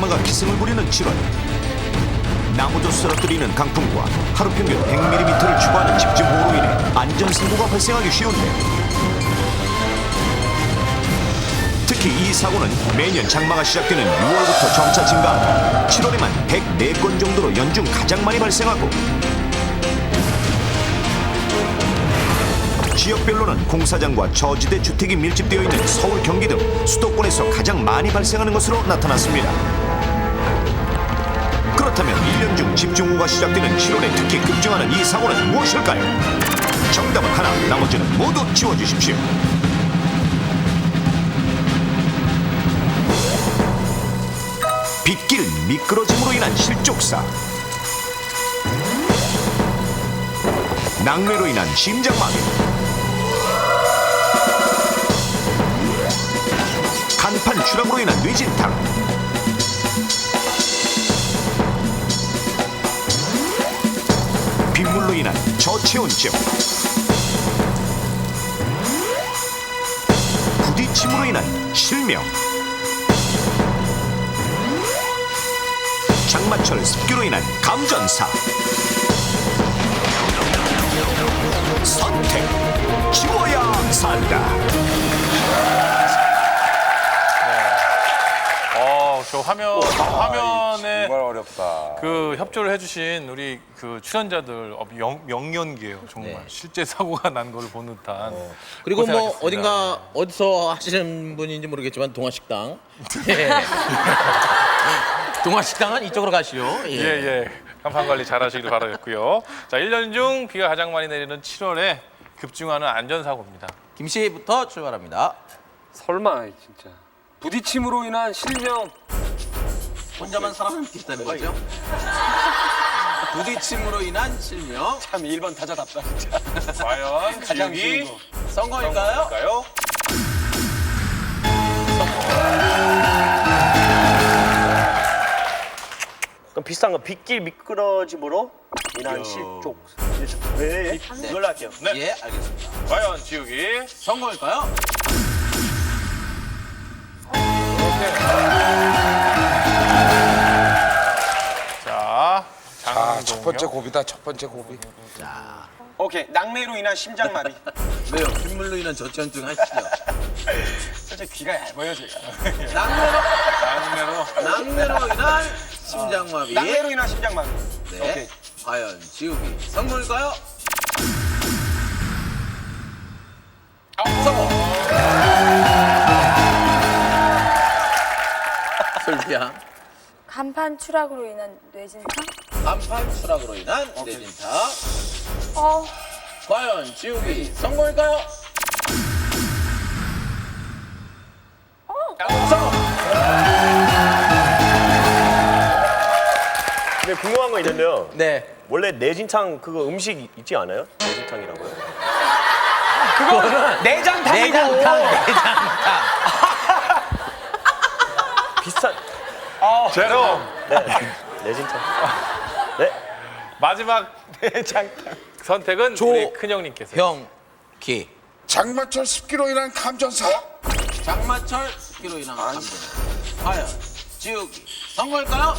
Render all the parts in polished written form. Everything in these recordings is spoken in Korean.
장마가 기승을 부리는 7월. 나무도 쓰러뜨리는 강풍과 하루 평균 100mm를 추구하는 집중호우로 인해 안전사고가 발생하기 쉬운데, 특히 이 사고는 매년 장마가 시작되는 6월부터 점차 증가하고 7월에만 104건 정도로 연중 가장 많이 발생하고, 지역별로는 공사장과 저지대 주택이 밀집되어 있는 서울, 경기 등 수도권에서 가장 많이 발생하는 것으로 나타났습니다. 그렇다면 1년 중 집중호우가 시작되는 7월에 특히 급증하는 이 사고는 무엇일까요? 정답은 하나, 나머지는 모두 지워주십시오. 빗길 미끄러짐으로 인한 실족사, 낙뢰로 인한 심장마비, 간판 추락으로 인한 뇌진탕, 빗물로 인한 저체온증, 부딪힘으로 인한 실명, 장마철 습기로 인한 감전사. 선택, 지워야 산다. 저 화면에 정말 어렵다. 그 협조를 해주신 우리 그 출연자들 명연기예요. 정말 네. 실제 사고가 난 걸 본 듯한. 그리고 뭐 고생하셨습니다. 어딘가 어디서 하시는 분인지 모르겠지만 동아식당. 예. 동아식당은 이쪽으로 가시오. 예. 예. 간판 관리 잘하시길 바라겠고요. 자, 1년 중 비가 가장 많이 내리는 7월에 급증하는 안전사고입니다. 김 씨부터 출발합니다. 설마 진짜. 부딪힘으로 인한 실명. 혼자만 살아남고 있다는 거죠? 부딪힘으로 인한 실명. 참 1번 타자답다 진짜. 과연 가장 지우기 쉬운 거. 선거일까요? 가요? 그럼 비슷한 거 빗길 미끄러짐으로 인한 실족. 네, 이걸로 할게요. 네. 예, 알겠습니다. 과연 지우기. 선거일까요? 자, 자, 첫 번째 장동혁. 고비다. 첫 번째 고비. 자, 오케이, 낙뢰로 인한 심장마비. 왜요? 빗물로 인한 저체온증 하시죠. 살짝 귀가 얇아요, 제가. 낙뢰로 인한 심장마비. 낙뢰로 인한 심장마비. 네. 오케이. 과연 지우기 선거일까요? 선거. 솔비야. 간판 추락으로 인한 뇌진탕? 간판 추락으로 인한 뇌진탕. 어, 과연 지우기 선거일까요? 선거. 근데 궁금한 거 있는데요. 네. 원래 내진탕 그거 음식 있지 않아요? 내진탕이라고요? 그거는 내장탕. 비슷한. 제로. 네, 내진탕. 네. 마지막 선택은 우리 큰형님께서. 형기. 장마철 습기로 인한 감전사. 장마철 습기로 인한 감전. 과연 지우기 선거일까요?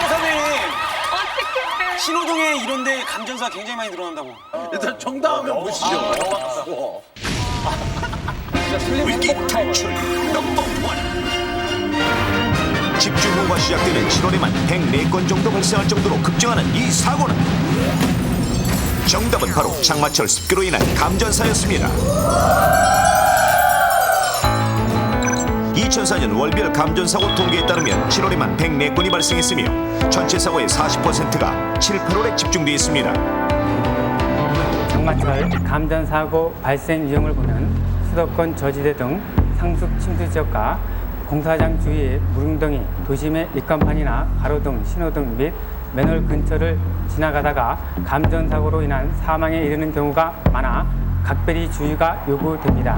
선생님. 신호등에 이런데 감전사 굉장히 많이 늘어난다고. 일단 정답하면 보시죠. 위기 탈출 넘버 원. 집중호우가 시작되는 7월에만 104건 정도 발생할 정도로 급증하는 이 사고는, 정답은 바로 장마철 습기로 인한 감전사였습니다. 2004년 월별 감전사고 통계에 따르면 7월에만 104건이 발생했으며 전체 사고의 40%가 7, 8월에 집중돼 있습니다. 장마철 감전사고 발생 유형을 보면 수도권 저지대 등 상습 침수 지역과 공사장 주위의 무릉덩이, 도심의 입간판이나 가로등, 신호등 및 맨홀 근처를 지나가다가 감전사고로 인한 사망에 이르는 경우가 많아 각별히 주의가 요구됩니다.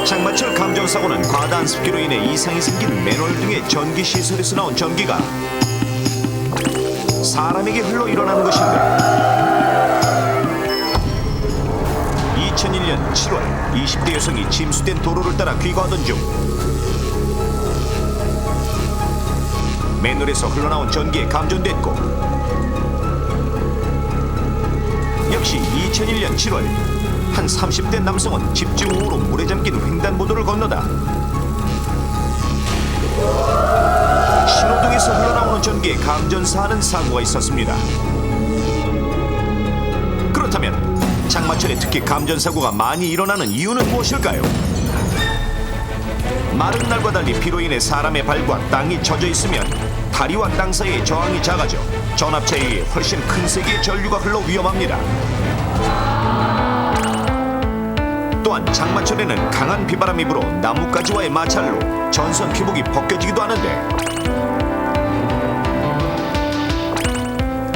장마철 감전사고는 과다한 습기로 인해 이상이 생긴 맨홀 등의 전기 시설에서 나온 전기가 사람에게 흘러 일어나는 것인데, 2001년 2000년 7월 20대 여성이 침수된 도로를 따라 귀가하던 중 맨홀에서 흘러나온 전기에 감전됐고, 역시 2001년 7월 한 30대 남성은 집중호우로 물에 잠긴 횡단보도를 건너다 신호등에서 흘러나오는 전기에 감전사하는 사고가 있었습니다. 그렇다면 장마철에 특히 감전사고가 많이 일어나는 이유는 무엇일까요? 마른 날과 달리 비로 인해 사람의 발과 땅이 젖어 있으면 다리와 땅 사이의 저항이 작아져 전압차에 의해 훨씬 큰 세기의 전류가 흘러 위험합니다. 또한 장마철에는 강한 비바람이 불어 나뭇가지와의 마찰로 전선 피복이 벗겨지기도 하는데,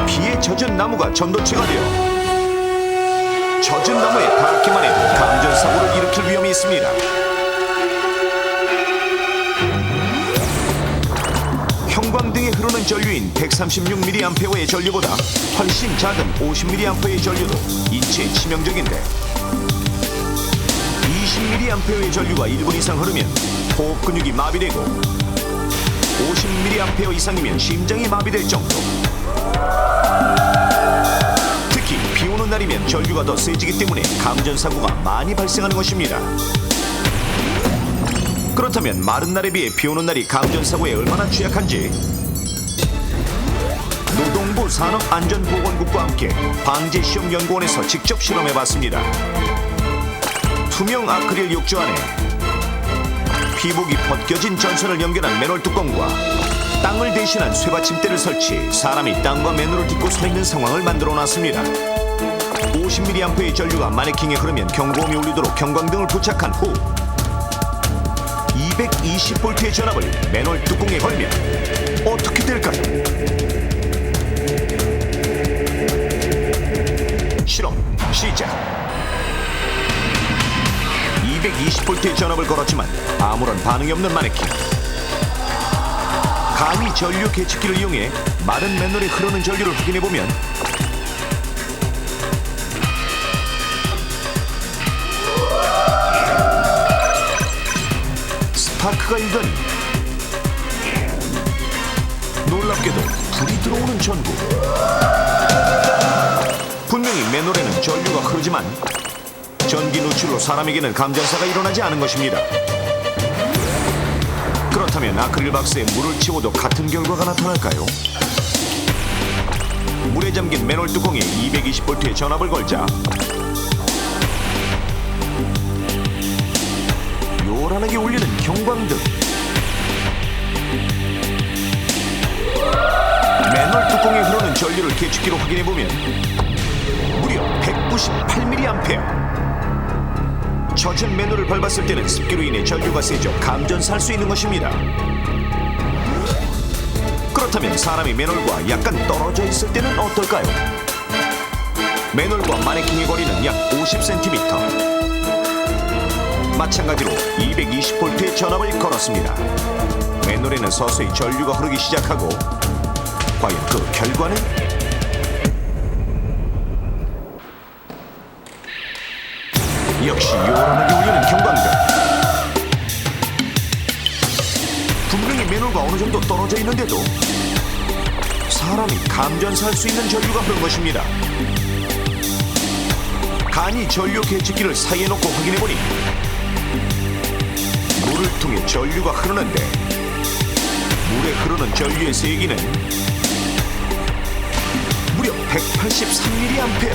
비에 젖은 나무가 전도체가 되어 젖은 나무에 닿기만 해도 감전사고를 일으킬 위험이 있습니다. 형광등에 흐르는 전류인 136mA의 전류보다 훨씬 작은 50mA의 전류도 인체에 치명적인데, 20mA의 전류가 1분 이상 흐르면 호흡 근육이 마비되고 50mA 이상이면 심장이 마비될 정도. 특히 비 오는 날이면 전류가 더 세지기 때문에 감전사고가 많이 발생하는 것입니다. 그렇다면 마른 날에 비해 비 오는 날이 감전사고에 얼마나 취약한지 노동부 산업안전보건국과 함께 방재시험연구원에서 직접 실험해봤습니다. 투명 아크릴 욕조 안에 피복이 벗겨진 전선을 연결한 맨홀 뚜껑과 땅을 대신한 쇠받침대를 설치, 사람이 땅과 맨홀을 딛고 서 있는 상황을 만들어놨습니다. 50mA의 전류가 마네킹에 흐르면 경고음이 울리도록 형광등을 부착한 후 220V의 전압을 맨홀 뚜껑에 걸면 어떻게 될까요? 실험 시작. 220V의 전압을 걸었지만 아무런 반응이 없는 마네킹. 감히 전류 계측기를 이용해 마른 맨홀에 흐르는 전류를 확인해보면 스파크가 일더니 놀랍게도 불이 들어오는 전구. 분명히 맨홀에는 전류가 흐르지만 전기 누출로 사람에게는 감전사가 일어나지 않은 것입니다. 그렇다면 아크릴 박스에 물을 채워도 같은 결과가 나타날까요? 물에 잠긴 맨홀 뚜껑에 220V의 전압을 걸자 요란하게 울리는 형광등. 맨홀 뚜껑에 흐르는 전류를 계측기로 확인해보면 무려 198mA. 젖은 맨홀을 밟았을 때는 습기로 인해 전류가 세져 감전사할 수 있는 것입니다. 그렇다면 사람이 맨홀과 약간 떨어져 있을 때는 어떨까요? 맨홀과 마네킹의 거리는 약 50cm. 마찬가지로 220V의 전압을 걸었습니다. 맨홀에는 서서히 전류가 흐르기 시작하고, 과연 그 결과는? 역시 요란하게 울리는 형광등. 분명히 맨홀과 어느 정도 떨어져 있는데도 사람이 감전사할 수 있는 전류가 흐른 것입니다. 간이 전류 계측기를 사이에 놓고 확인해보니 물을 통해 전류가 흐르는데 물에 흐르는 전류의 세기는 무려 183mA.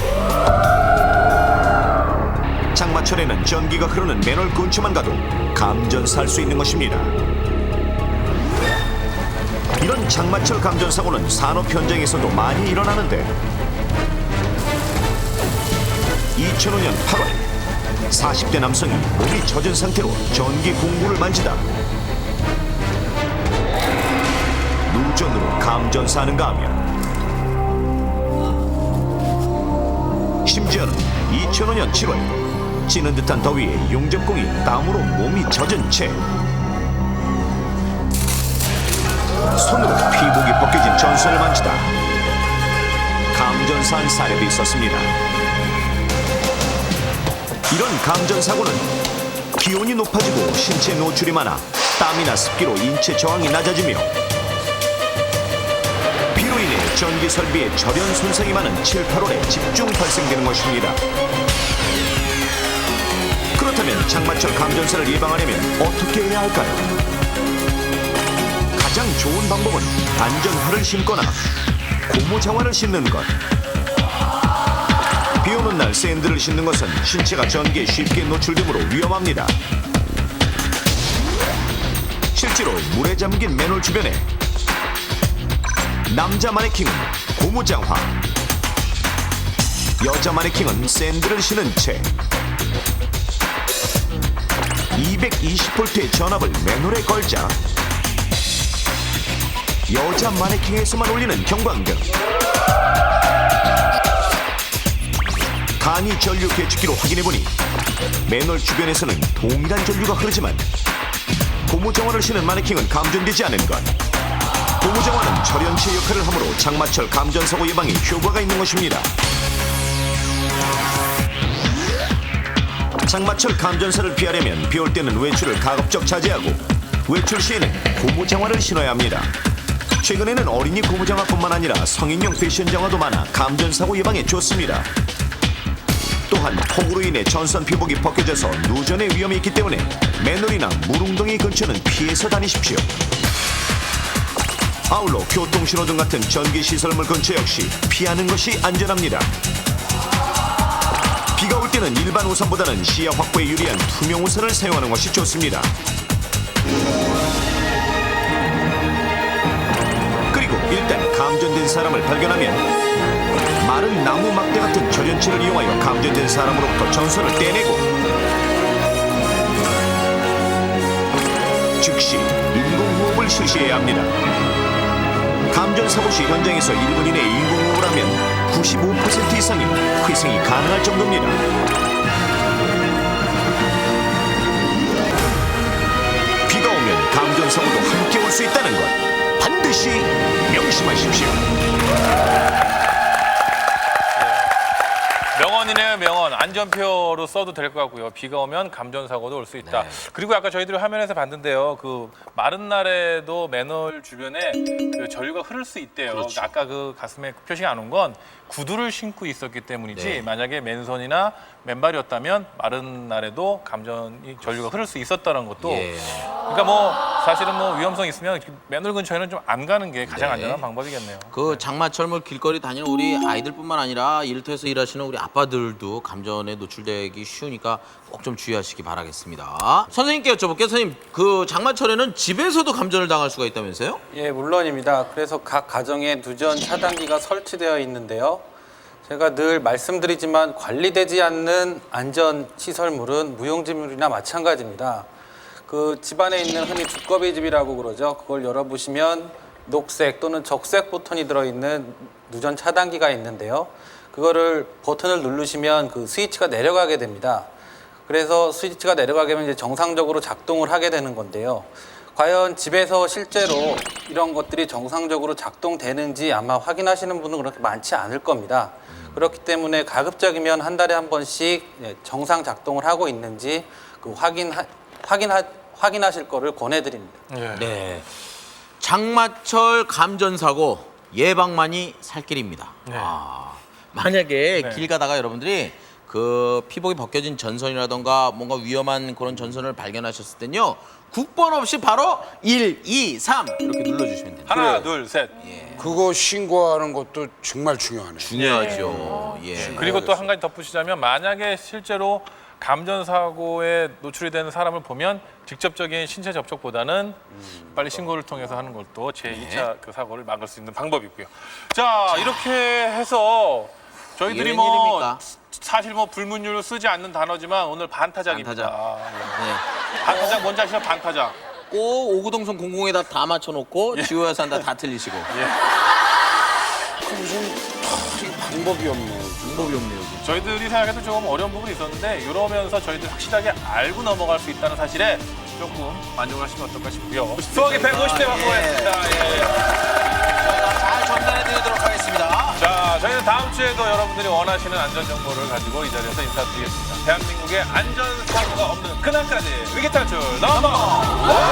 장마철에는 전기가 흐르는 맨홀 근처만 가도 감전사할 수 있는 것입니다. 이런 장마철 감전사고는 산업 현장에서도 많이 일어나는데, 2005년 8월 40대 남성이 몸이 젖은 상태로 전기 공구를 만지다 누전으로 감전사하는가 하면, 심지어는 2005년 7월 찌는 듯한 더위에 용접공이 땀으로 몸이 젖은 채 손으로 피복이 벗겨진 전선을 만지다 감전사한 사례도 있었습니다. 이런 감전사고는 기온이 높아지고 신체 노출이 많아 땀이나 습기로 인체 저항이 낮아지며 비로 인해 전기 설비에 절연 손상이 많은 7, 8월에 집중 발생되는 것입니다. 그렇다면 장마철 감전사를 예방하려면 어떻게 해야 할까요? 가장 좋은 방법은 안전화를 신거나 고무장화를 신는 것. 비 오는 날 샌들을 신는 것은 신체가 전기에 쉽게 노출되므로 위험합니다. 실제로 물에 잠긴 맨홀 주변에 남자 마네킹은 고무장화, 여자 마네킹은 샌들을 신은 채 220V의 전압을 맨홀에 걸자 여자 마네킹에서만 울리는 경광등, 간이 전류 계측기로 확인해보니 맨홀 주변에서는 동일한 전류가 흐르지만 고무장화를 신은 마네킹은 감전되지 않은 것. 고무장화는 절연체 역할을 하므로 장마철 감전사고 예방에 효과가 있는 것입니다. 장마철 감전사를 피하려면 비 올 때는 외출을 가급적 자제하고 외출 시에는 고무장화를 신어야 합니다. 최근에는 어린이 고무장화뿐만 아니라 성인용 패션장화도 많아 감전사고 예방에 좋습니다. 또한 폭우로 인해 전선 피복이 벗겨져서 누전의 위험이 있기 때문에 맨홀이나 물웅덩이 근처는 피해서 다니십시오. 아울러 교통신호등 같은 전기시설물 근처 역시 피하는 것이 안전합니다. 비가 올 때는 일반 우산보다는 시야 확보에 유리한 투명 우산을 사용하는 것이 좋습니다. 그리고 일단 감전된 사람을 발견하면 마른 나무 막대 같은 절연체를 이용하여 감전된 사람으로부터 전선을 떼내고 즉시 인공호흡을 실시해야 합니다. 감전사고 시 현장에서 1분 이내에 인공호흡을 하면 95% 이상의 회생이 가능할 정도입니다. 비가 오면 감전사고도 함께 올 수 있다는 것 반드시 명심하십시오. 명언이네요, 명언. 안전표로 써도 될 것 같고요. 비가 오면 감전사고도 올 수 있다. 그리고 아까 저희들이 화면에서 봤는데요. 그 마른 날에도 맨홀 주변에 그 전류가 흐를 수 있대요. 아까 그 가슴에 표시가 안 온 건 구두를 신고 있었기 때문이지 만약에 맨손이나 맨발이었다면 마른 날에도 전류가 흐를 수 있었다는 것도 그러니까 뭐 사실은 뭐 위험성이 있으면 맨홀 근처에는 좀 안 가는 게 가장 안전한 방법이겠네요. 그 장마철 뭐 길거리 다니는 우리 아이들뿐만 아니라 일터에서 일하시는 우리 아빠들도 감전에 노출되기 쉬우니까 꼭 좀 주의하시기 바라겠습니다. 선생님께 여쭤볼게요. 선생님, 그 장마철에는 집에서도 감전을 당할 수가 있다면서요? 예, 물론입니다. 그래서 각 가정에 누전 차단기가 설치되어 있는데요. 제가 늘 말씀드리지만 관리되지 않는 안전 시설물은 무용지물이나 마찬가지입니다. 그 집안에 있는 흔히 두꺼비 집이라고 그러죠. 그걸 열어보시면 녹색 또는 적색 버튼이 들어있는 누전 차단기가 있는데요. 그거를 버튼을 누르시면 그 스위치가 내려가게 됩니다. 그래서 스위치가 내려가게 되면 이제 정상적으로 작동을 하게 되는 건데요. 과연 집에서 실제로 이런 것들이 정상적으로 작동되는지 아마 확인하시는 분은 그렇게 많지 않을 겁니다. 그렇기 때문에 가급적이면 한 달에 한 번씩 정상 작동을 하고 있는지 그 확인하실 거를 권해드립니다. 네. 장마철 감전사고 예방만이 살 길입니다. 만약에 길 가다가 여러분들이 그 피복이 벗겨진 전선이라던가 뭔가 위험한 그런 전선을 발견하셨을 땐요. 국번 없이 바로 1, 2, 3 이렇게 눌러주시면 됩니다. 하나, 둘, 셋. 그거 신고하는 것도 정말 중요하네. 중요하죠. 그리고 또 한 가지 덧붙이자면 만약에 실제로 감전사고에 노출이 되는 사람을 보면 직접적인 신체 접촉보다는 빨리 신고를 통해서 하는 것도 제2차 그 사고를 막을 수 있는 방법이고요. 자, 이렇게 해서 저희들이 뭐 웬일입니까? 사실 뭐 불문율을 쓰지 않는 단어지만 오늘 반타작입니다. 네. 반타작 뭔지 아시죠? 반타작. 꼭 오구동성 공공에다 다 맞춰놓고 지호야 산다 다 틀리시고. 방법이 없네. 방법이 없네요. 저희들이 생각해도 좀 어려운 부분이 있었는데 이러면서 저희들 확실하게 알고 넘어갈 수 있다는 사실에 조금 만족을 하시면 어떨까 싶고요. 수학의 150대 방송했습니다. 잘 전달해드리도록 하겠습니다. 자, 저희는 저희는 다음 주에도 여러분들이 원하시는 안전 정보를 가지고 이 자리에서 인사드리겠습니다. 대한민국의 안전 사고가 없는 그날까지 위기 탈출 넘버 1!